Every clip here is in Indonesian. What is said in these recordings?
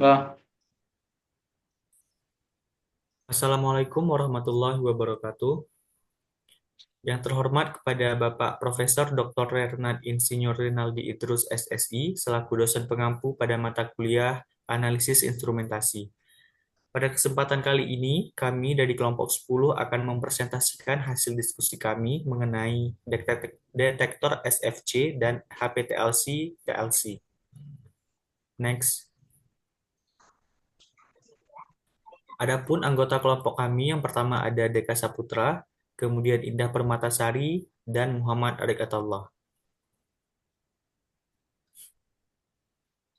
Kak, Assalamualaikum warahmatullahi wabarakatuh. Yang terhormat kepada Bapak Profesor Dr. Renat Insinyur Rinaldi Idrus SSI selaku dosen pengampu pada mata kuliah Analisis Instrumentasi. Pada kesempatan kali ini, kami dari kelompok 10 akan mempresentasikan hasil diskusi kami mengenai detektor SFC dan HPTLC-TLC. Next. Adapun anggota kelompok kami yang pertama ada Deka Saputra, kemudian Indah Permatasari, dan Muhammad Arikatullah.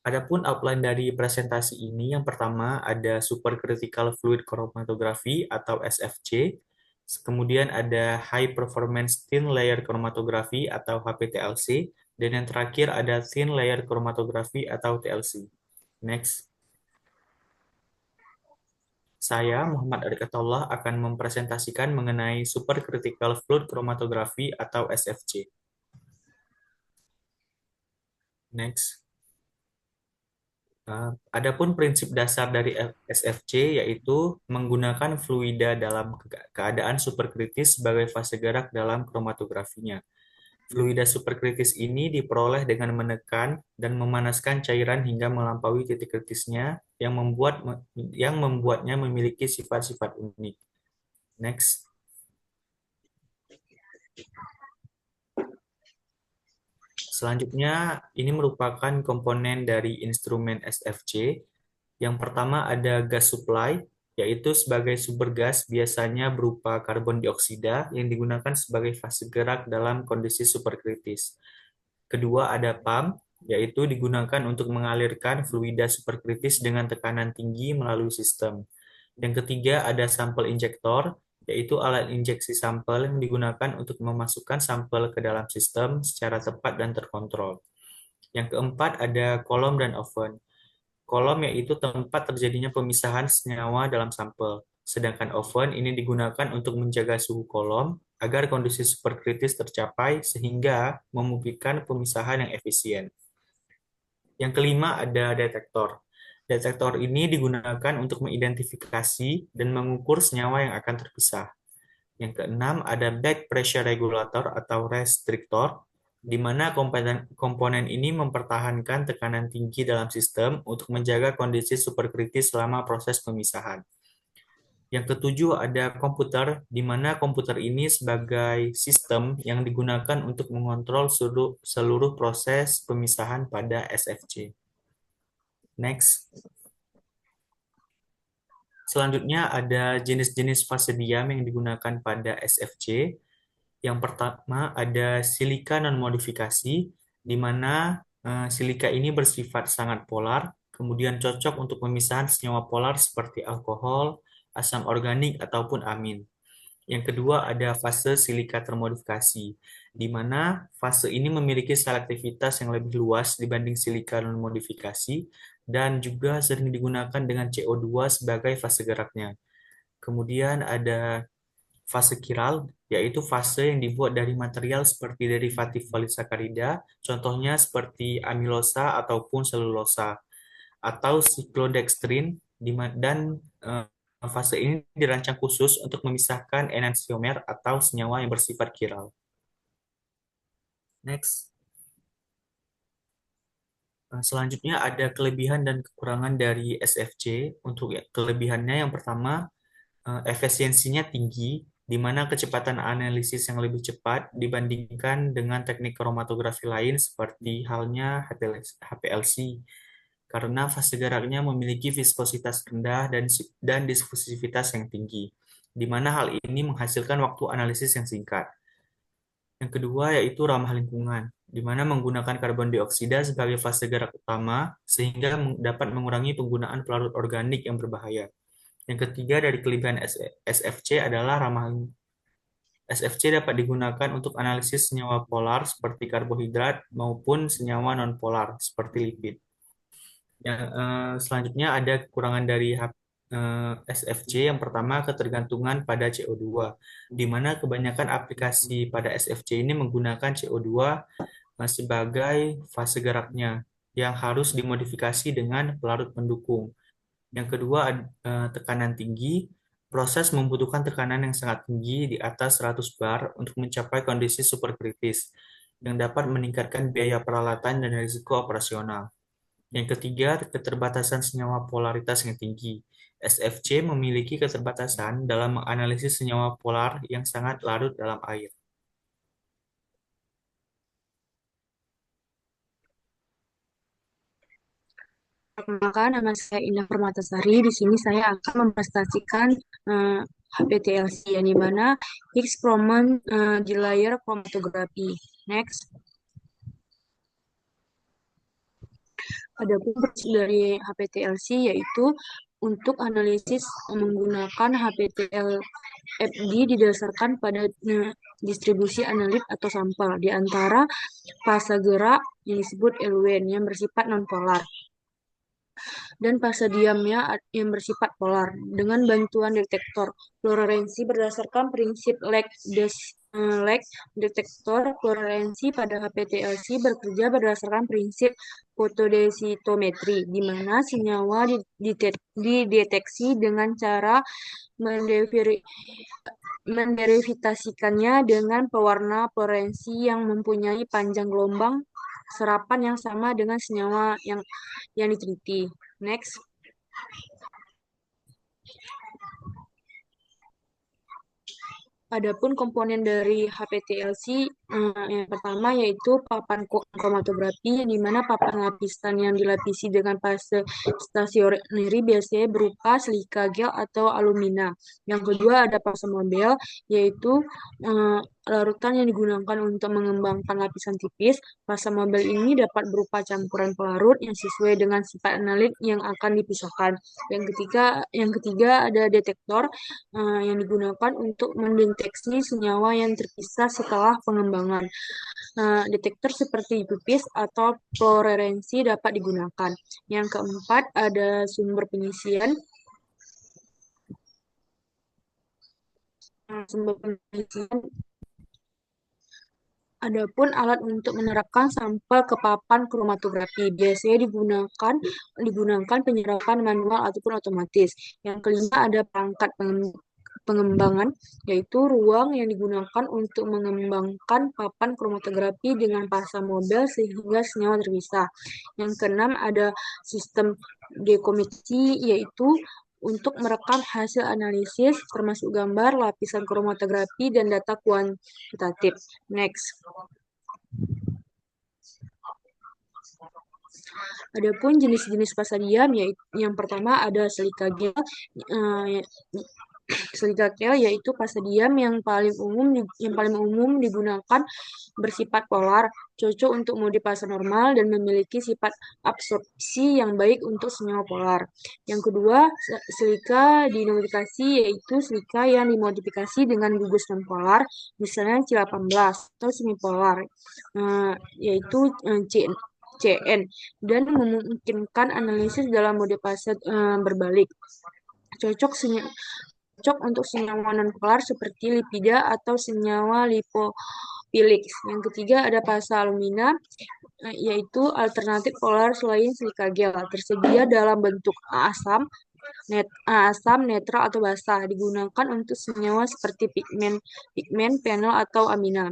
Adapun outline dari presentasi ini, yang pertama ada Supercritical Fluid Chromatography atau SFC, kemudian ada High Performance Thin Layer Chromatography atau HPTLC, dan yang terakhir ada Thin Layer Chromatography atau TLC. Next. Saya, Muhammad Arikatullah, akan mempresentasikan mengenai Supercritical Fluid Chromatography atau SFC. Next. Adapun prinsip dasar dari SFC yaitu menggunakan fluida dalam keadaan superkritis sebagai fase gerak dalam kromatografinya. Fluida superkritis ini diperoleh dengan menekan dan memanaskan cairan hingga melampaui titik kritisnya yang membuatnya memiliki sifat-sifat unik. Next. Selanjutnya, ini merupakan komponen dari instrumen SFC. Yang pertama ada gas supply, yaitu sebagai sumber gas biasanya berupa karbon dioksida yang digunakan sebagai fase gerak dalam kondisi superkritis. Kedua ada pump, yaitu digunakan untuk mengalirkan fluida superkritis dengan tekanan tinggi melalui sistem. Yang ketiga ada sampel injektor, yaitu alat injeksi sampel yang digunakan untuk memasukkan sampel ke dalam sistem secara tepat dan terkontrol. Yang keempat ada kolom dan oven. Kolom yaitu tempat terjadinya pemisahan senyawa dalam sampel. Sedangkan oven ini digunakan untuk menjaga suhu kolom agar kondisi superkritis tercapai sehingga memungkinkan pemisahan yang efisien. Yang kelima ada detektor. Detektor ini digunakan untuk mengidentifikasi dan mengukur senyawa yang akan terpisah. Yang keenam ada back pressure regulator atau restrictor, di mana komponen ini mempertahankan tekanan tinggi dalam sistem untuk menjaga kondisi superkritis selama proses pemisahan. Yang ketujuh ada komputer, di mana komputer ini sebagai sistem yang digunakan untuk mengontrol seluruh proses pemisahan pada SFC. Next. Selanjutnya ada jenis-jenis fase diam yang digunakan pada SFC. Yang pertama ada silika non-modifikasi, di mana silika ini bersifat sangat polar, kemudian cocok untuk pemisahan senyawa polar seperti alkohol, asam organik, ataupun amin. Yang kedua ada fase silika termodifikasi, di mana fase ini memiliki selektivitas yang lebih luas dibanding silika non-modifikasi dan juga sering digunakan dengan CO2 sebagai fase geraknya. Kemudian ada fase kiral, yaitu fase yang dibuat dari material seperti derivatif polisakarida, contohnya seperti amilosa ataupun selulosa, atau siklodextrin, dan fase ini dirancang khusus untuk memisahkan enantiomer atau senyawa yang bersifat kiral. Next. Selanjutnya ada kelebihan dan kekurangan dari SFC. Untuk kelebihannya yang pertama, efisiensinya tinggi, di mana kecepatan analisis yang lebih cepat dibandingkan dengan teknik kromatografi lain seperti halnya HPLC, karena fase geraknya memiliki viskositas rendah dan difusivitas yang tinggi, di mana hal ini menghasilkan waktu analisis yang singkat. Yang kedua yaitu ramah lingkungan, di mana menggunakan karbon dioksida sebagai fase gerak utama sehingga dapat mengurangi penggunaan pelarut organik yang berbahaya. Yang ketiga dari kelebihan SFC adalah ramah SFC dapat digunakan untuk analisis senyawa polar seperti karbohidrat maupun senyawa nonpolar seperti lipid. Selanjutnya ada kekurangan dari SFC. Yang pertama, ketergantungan pada CO2, di mana kebanyakan aplikasi pada SFC ini menggunakan CO2 sebagai fase geraknya. yang harus dimodifikasi dengan pelarut pendukung. Yang kedua, tekanan tinggi. Proses membutuhkan tekanan yang sangat tinggi di atas 100 bar untuk mencapai kondisi superkritis, yang dapat meningkatkan biaya peralatan dan risiko operasional. Yang ketiga, keterbatasan senyawa polaritas yang tinggi. SFC memiliki keterbatasan dalam menganalisis senyawa polar yang sangat larut dalam air. Perkenalkan, nama saya Indah Permatasari. Di sini saya akan mempresentasikan HPTLC, yang dimana Higgs Boson di layer chromatography. Next, ada prinsip dari HPTLC yaitu untuk analisis menggunakan HPTLFD didasarkan pada distribusi analit atau sampel di antara fase gerak yang disebut Lewin yang bersifat nonpolar dan fase diamnya yang bersifat polar dengan bantuan detektor fluoresensi berdasarkan prinsip lag detektor fluoresensi pada HPLC bekerja berdasarkan prinsip fotodensitometri, di mana senyawa dideteksi dengan cara menderivatasikannya dengan pewarna fluoresensi yang mempunyai panjang gelombang serapan yang sama dengan senyawa yang diteliti. Next, adapun komponen dari HPTLC yang pertama yaitu papan kromatografi, di mana papan lapisan yang dilapisi dengan fase stasioner biasanya berupa silika gel atau alumina. Yang kedua ada fase mobile, yaitu larutan yang digunakan untuk mengembangkan lapisan tipis. Fase mobile ini dapat berupa campuran pelarut yang sesuai dengan sifat analit yang akan dipisahkan. Yang ketiga ada detektor yang digunakan untuk mendeteksi senyawa yang terpisah setelah pengembangan. Detektor seperti pipis atau fluoresensi dapat digunakan. Yang keempat ada sumber pengisian. Sumber pengisian Adapun alat untuk menerapkan sampel ke papan kromatografi biasanya digunakan penyerapan manual ataupun otomatis. Yang kelima ada perangkat pengembangan, yaitu ruang yang digunakan untuk mengembangkan papan kromatografi dengan fase mobile sehingga senyawa terpisah. Yang keenam ada sistem dekompresi, yaitu untuk merekam hasil analisis termasuk gambar, lapisan kromatografi, dan data kuantitatif. Next. Adapun jenis-jenis pasadium, yaitu yang pertama ada silika gel, yaitu pasadium yang paling umum digunakan bersifat polar, cocok untuk mode fase normal dan memiliki sifat absorpsi yang baik untuk senyawa polar. Yang kedua, silika dimodifikasi, yaitu silika yang dimodifikasi dengan gugus nonpolar, misalnya C18 atau semipolar, yaitu CN, dan memungkinkan analisis dalam mode fase berbalik. Cocok untuk senyawa non-polar seperti lipida atau senyawa lipofilik. Yang ketiga ada fase alumina, yaitu alternatif polar selain silika gel. Tersedia dalam bentuk asam, netral, atau basah. Digunakan untuk senyawa seperti pigmen, fenol, atau amina.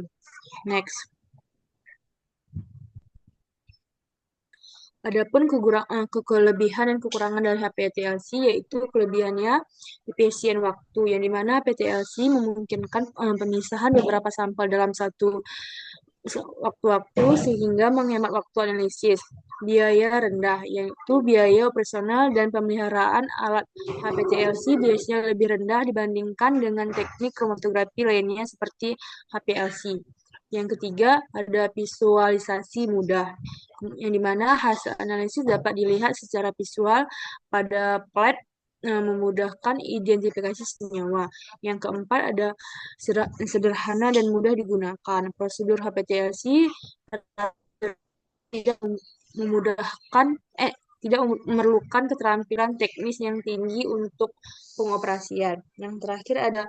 Next. Adapun kelebihan dan kekurangan dari HPLC, yaitu kelebihannya efisien waktu, yang dimana HPLC memungkinkan pemisahan beberapa sampel dalam satu waktu-waktu sehingga menghemat waktu analisis. Biaya rendah, yaitu biaya operasional dan pemeliharaan alat HPLC biasanya lebih rendah dibandingkan dengan teknik kromatografi lainnya seperti HPLC. Yang ketiga, ada visualisasi mudah, yang dimana hasil analisis dapat dilihat secara visual pada plat, memudahkan identifikasi senyawa. Yang keempat ada sederhana dan mudah digunakan. Prosedur HPLC tidak memudahkan tidak memerlukan keterampilan teknis yang tinggi untuk pengoperasian. Yang terakhir ada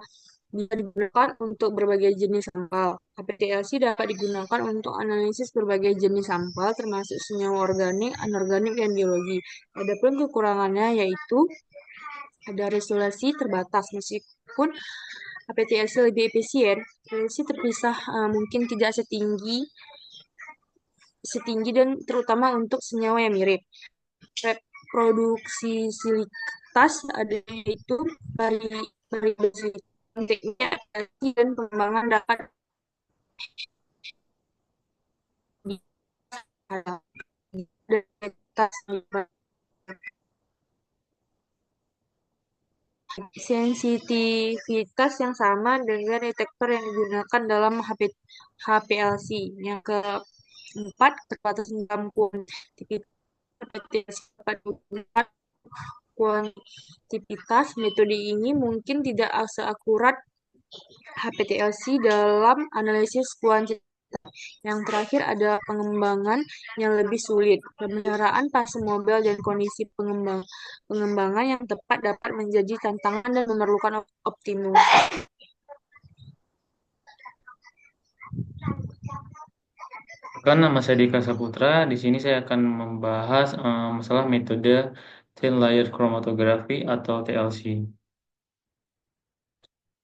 bisa digunakan untuk berbagai jenis sampel. HPLC dapat digunakan untuk analisis berbagai jenis sampel, termasuk senyawa organik, anorganik, dan biologi. Adapun kekurangannya yaitu ada resolusi terbatas, meskipun HPLC lebih efisien, resolusi terpisah mungkin tidak setinggi setinggi dan terutama untuk senyawa yang mirip. Reproduksi silitas ada yaitu variasi pentingnya dan pengembangan dapat sensitivitas yang sama dengan detektor yang digunakan dalam HPLC. Yang keempat, keterbatasan dalam kuantitas dapat digunakan kuantitas. Metode ini mungkin tidak seakurat HPLC dalam analisis kuantitas. Yang terakhir ada pengembangan yang lebih sulit. Pemeliharaan fase mobil dan kondisi pengembangan yang tepat dapat menjadi tantangan dan memerlukan optimum. Kan nama saya Dika Saputra. Di sini saya akan membahas masalah metode thin layer chromatography atau TLC.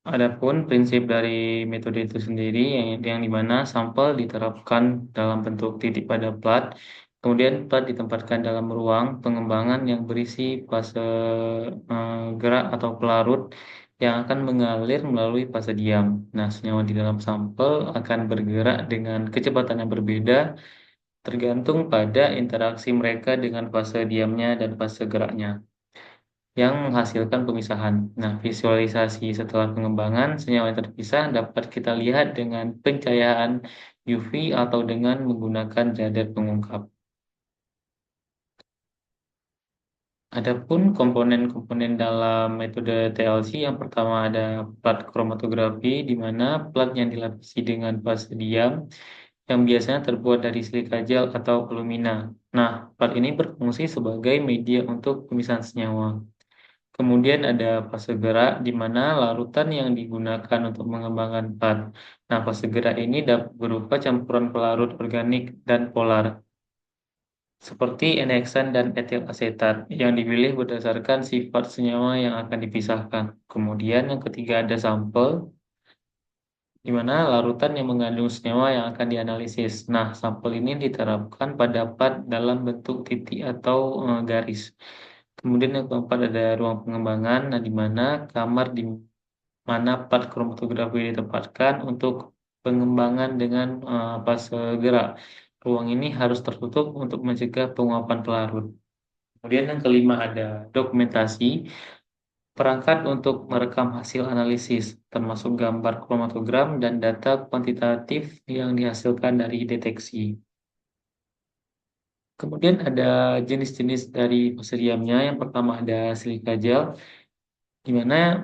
Adapun prinsip dari metode itu sendiri yang dimana sampel diterapkan dalam bentuk titik pada plat, kemudian plat ditempatkan dalam ruang pengembangan yang berisi fase gerak atau pelarut yang akan mengalir melalui fase diam. Nah, senyawa di dalam sampel akan bergerak dengan kecepatan yang berbeda tergantung pada interaksi mereka dengan fase diamnya dan fase geraknya yang menghasilkan pemisahan. Nah, visualisasi setelah pengembangan senyawa yang terpisah dapat kita lihat dengan pencahayaan UV atau dengan menggunakan radar pengungkap. Adapun komponen-komponen dalam metode TLC, yang pertama ada plat kromatografi, di mana plat yang dilapisi dengan fase diam yang biasanya terbuat dari silika gel atau alumina. Nah, plat ini berfungsi sebagai media untuk pemisahan senyawa. Kemudian ada fase gerak, di mana larutan yang digunakan untuk mengembangkan plat. Nah, fase gerak ini dapat berupa campuran pelarut organik dan polar, seperti enheksan dan etil asetat, yang dipilih berdasarkan sifat senyawa yang akan dipisahkan. Kemudian yang ketiga ada sampel, di mana larutan yang mengandung senyawa yang akan dianalisis. Nah, sampel ini diterapkan pada plat dalam bentuk titik atau garis. Kemudian yang keempat ada ruang pengembangan, nah di mana kamar di mana plat kromatografi ditempatkan untuk pengembangan dengan fase gerak. Ruang ini harus tertutup untuk mencegah penguapan pelarut. Kemudian yang kelima ada dokumentasi, perangkat untuk merekam hasil analisis, termasuk gambar kromatogram dan data kuantitatif yang dihasilkan dari deteksi. Kemudian ada jenis-jenis dari fase diamnya. Yang pertama ada silika gel, di mana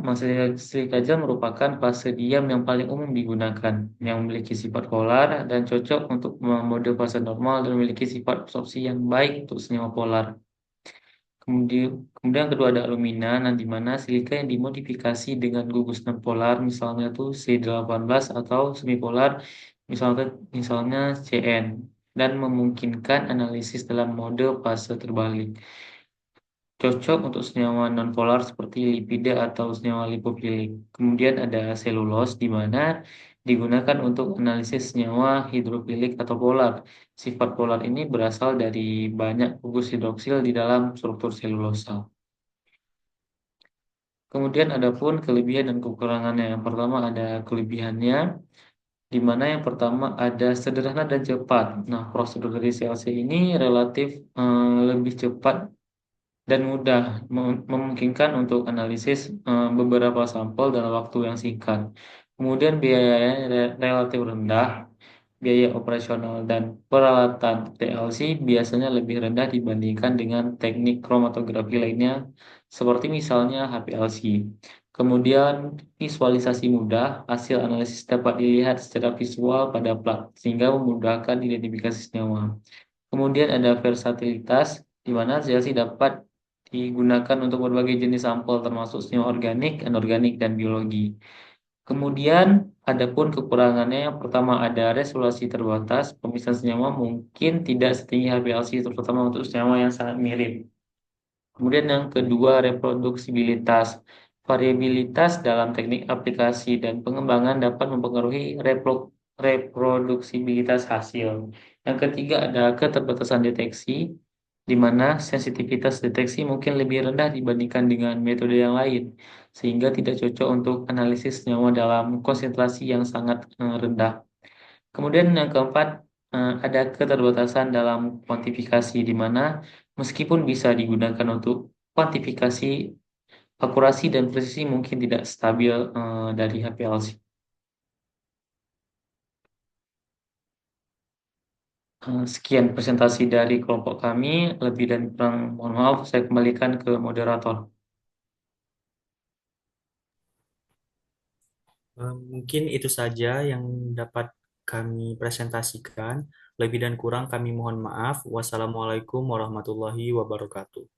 silika gel merupakan fase diam yang paling umum digunakan, yang memiliki sifat polar dan cocok untuk mode fase normal dan memiliki sifat absorpsi yang baik untuk senyawa polar. Kemudian yang kedua ada alumina, nah di mana silika yang dimodifikasi dengan gugus nonpolar, misalnya tuh C18 atau semipolar, misalnya misalnya CN, dan memungkinkan analisis dalam mode fase terbalik. Cocok untuk senyawa nonpolar seperti lipida atau senyawa lipofilik. Kemudian ada selulos, di mana digunakan untuk analisis senyawa hidrofilik atau polar. Sifat polar ini berasal dari banyak gugus hidroksil di dalam struktur selulosa. Kemudian ada pun kelebihan dan kekurangannya. Yang pertama ada kelebihannya, di mana yang pertama ada sederhana dan cepat. Nah, prosedur dari CLC ini relatif lebih cepat dan mudah, memungkinkan untuk analisis beberapa sampel dalam waktu yang singkat. Kemudian biayanya relatif rendah, biaya operasional dan peralatan TLC biasanya lebih rendah dibandingkan dengan teknik kromatografi lainnya, seperti misalnya HPLC. Kemudian visualisasi mudah, hasil analisis dapat dilihat secara visual pada plat, sehingga memudahkan identifikasi senyawa. Kemudian ada versatilitas, di mana CLC dapat digunakan untuk berbagai jenis sampel termasuk senyawa organik, anorganik, dan biologi. Kemudian, adapun kekurangannya yang pertama ada resolusi terbatas, pemisahan senyawa mungkin tidak setinggi HPLC, terutama untuk senyawa yang sangat mirip. Kemudian yang kedua, reproduksibilitas. Variabilitas dalam teknik aplikasi dan pengembangan dapat mempengaruhi reproduksibilitas hasil. Yang ketiga ada keterbatasan deteksi, di mana sensitivitas deteksi mungkin lebih rendah dibandingkan dengan metode yang lain, sehingga tidak cocok untuk analisis senyawa dalam konsentrasi yang sangat rendah. Kemudian yang keempat, ada keterbatasan dalam kuantifikasi di mana meskipun bisa digunakan untuk kuantifikasi, akurasi dan presisi mungkin tidak stabil dari HPLC. Sekian presentasi dari kelompok kami. Lebih dan kurang mohon maaf, saya kembalikan ke moderator. Mungkin itu saja yang dapat kami presentasikan. Lebih dan kurang kami mohon maaf. Wassalamualaikum warahmatullahi wabarakatuh.